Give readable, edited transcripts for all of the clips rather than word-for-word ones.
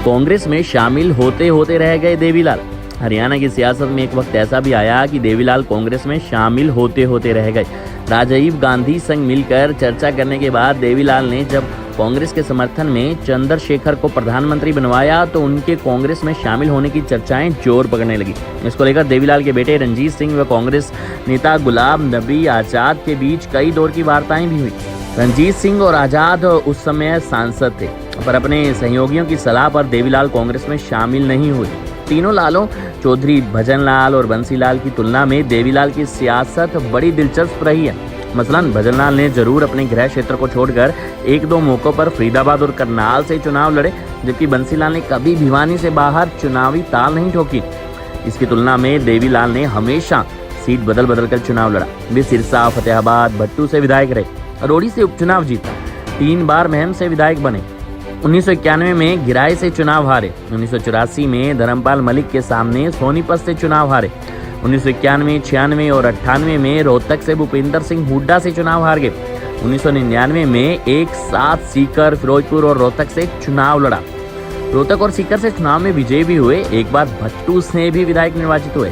कांग्रेस में शामिल होते होते रह गए देवीलाल। हरियाणा की सियासत में एक वक्त ऐसा भी आया कि देवीलाल कांग्रेस में शामिल होते होते रह गए। राजीव गांधी संग मिलकर चर्चा करने के बाद देवीलाल ने जब कांग्रेस के समर्थन में चंद्रशेखर को प्रधानमंत्री बनवाया तो उनके कांग्रेस में शामिल होने की चर्चाएं जोर पकड़ने लगी। इसको लेकर देवीलाल के बेटे रंजीत सिंह व कांग्रेस नेता गुलाम नबी आजाद के बीच कई दौर की वार्ताएं भी हुई। रंजीत सिंह और आजाद उस समय सांसद थे, पर अपने सहयोगियों की सलाह पर देवीलाल कांग्रेस में शामिल नहीं हुए। तीनों लालों चौधरी भजनलाल और बंसीलाल की तुलना में देवीलाल की सियासत बड़ी दिलचस्प रही है। मसलन भजनलाल ने जरूर अपने गृह क्षेत्र को छोड़कर एक दो मौकों पर फरीदाबाद और करनाल से चुनाव लड़े, जबकि बंसीलाल ने कभी भिवानी से बाहर चुनावी ताल नहीं ठोकी। इसकी तुलना में देवीलाल ने हमेशा सीट बदल बदल कर चुनाव लड़ा। वे सिरसा, फतेहाबाद, भट्टू से विधायक रहे, रोड़ी से उपचुनाव जीता, 3 बार महम से विधायक बने। 1991 में गिराई से चुनाव हारे, 1984 में धर्मपाल मलिक के सामने सोनीपत से चुनाव हारे, 1991, 96 और 98 में रोहतक से भूपेंद्र सिंह हुड्डा से चुनाव हार गए। 1999 में एक साथ सीकर, फिरोजपुर और रोहतक से चुनाव लड़ा। रोहतक और सीकर से चुनाव में विजय भी हुए। एक बार भट्टू से भी विधायक निर्वाचित हुए।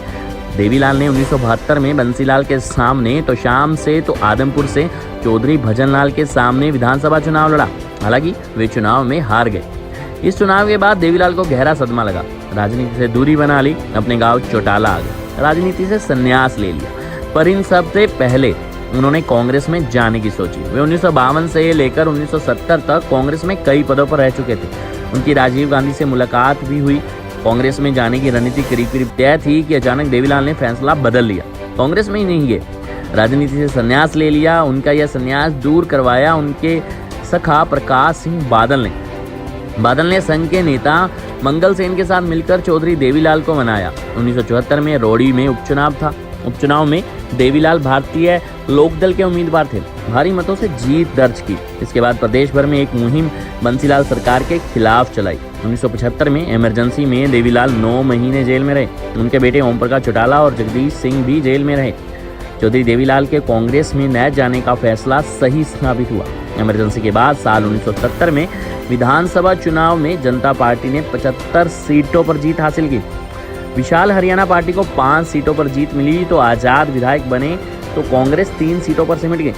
देवीलाल ने 1972 में बंसीलाल के सामने तो शाम से तो आदमपुर से चौधरी भजनलाल के सामने विधानसभा चुनाव लड़ा। हालांकि वे चुनाव में हार गए। इस चुनाव के बाद देवीलाल को गहरा सदमा लगा। राजनीति से दूरी बना ली, अपने गांव चौटाला आ गए, राजनीति से संन्यास ले लिया। पर इन सब से पहले उन्होंने कांग्रेस में जाने की सोची। वे 1952 से लेकर 1970 तक कांग्रेस में कई पदों पर रह चुके थे। उनकी राजीव गांधी से मुलाकात भी हुई। कांग्रेस में जाने की रणनीति करीब करीब तय थी कि अचानक देवीलाल ने फैसला बदल लिया। कांग्रेस में ही नहीं गए, राजनीति से संन्यास ले लिया। उनका यह संन्यास दूर करवाया उनके सखा प्रकाश सिंह बादल ने संघ के नेता मंगल सेन के साथ मिलकर चौधरी देवीलाल को मनाया। 1974 में रोड़ी में उपचुनाव था। उपचुनाव में देवीलाल भारतीय लोकदल के उम्मीदवार थे। भारी मतों से जीत दर्ज की। इसके बाद प्रदेश भर में एक मुहिम बंसीलाल सरकार के खिलाफ चलाई। 1975 में इमरजेंसी में देवीलाल 9 महीने जेल में रहे। उनके बेटे ओम प्रकाश चौटाला और जगदीश सिंह भी जेल में रहे। चौधरी देवीलाल के कांग्रेस में न जाने का फैसला सही साबित हुआ। इमरजेंसी के बाद साल 1970 में विधानसभा चुनाव में जनता पार्टी ने 75 सीटों पर जीत हासिल की। विशाल हरियाणा पार्टी को 5 सीटों पर जीत मिली तो आजाद विधायक बने तो कांग्रेस 3 सीटों पर सिमट गई।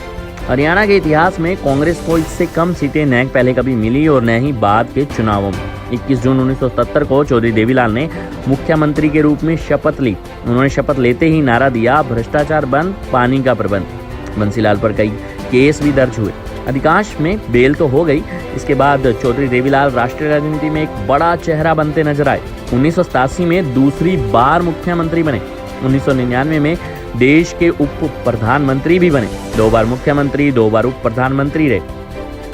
हरियाणा के इतिहास में कांग्रेस को इससे कम सीटें न पहले कभी मिली और न ही बाद के चुनावों में। 21 जून 1970 को चौधरी देवीलाल ने मुख्यमंत्री के रूप में शपथ ली। उन्होंने शपथ लेते ही नारा दिया, भ्रष्टाचार बंद, पानी का प्रबंध। बंसीलाल पर कई केस भी दर्ज हुए, अधिकांश में बेल तो हो गई। इसके बाद चौधरी देवीलाल राष्ट्रीय राजनीति में एक बड़ा चेहरा बनते नजर आए। 1987 में दूसरी बार मुख्यमंत्री बने। 1999 में देश के उप प्रधानमंत्री भी बने। 2 बार मुख्यमंत्री, 2 बार उप प्रधानमंत्री रहे।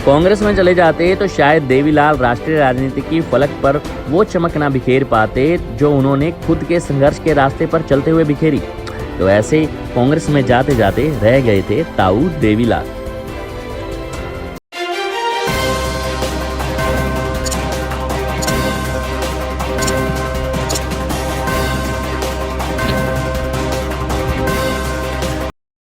कांग्रेस में चले जाते तो शायद देवीलाल राष्ट्रीय राजनीति की फलक पर वो चमक ना बिखेर पाते जो उन्होंने खुद के संघर्ष के रास्ते पर चलते हुए बिखेरी। तो ऐसे कांग्रेस में जाते जाते रह गए थे ताऊ देवीलाल।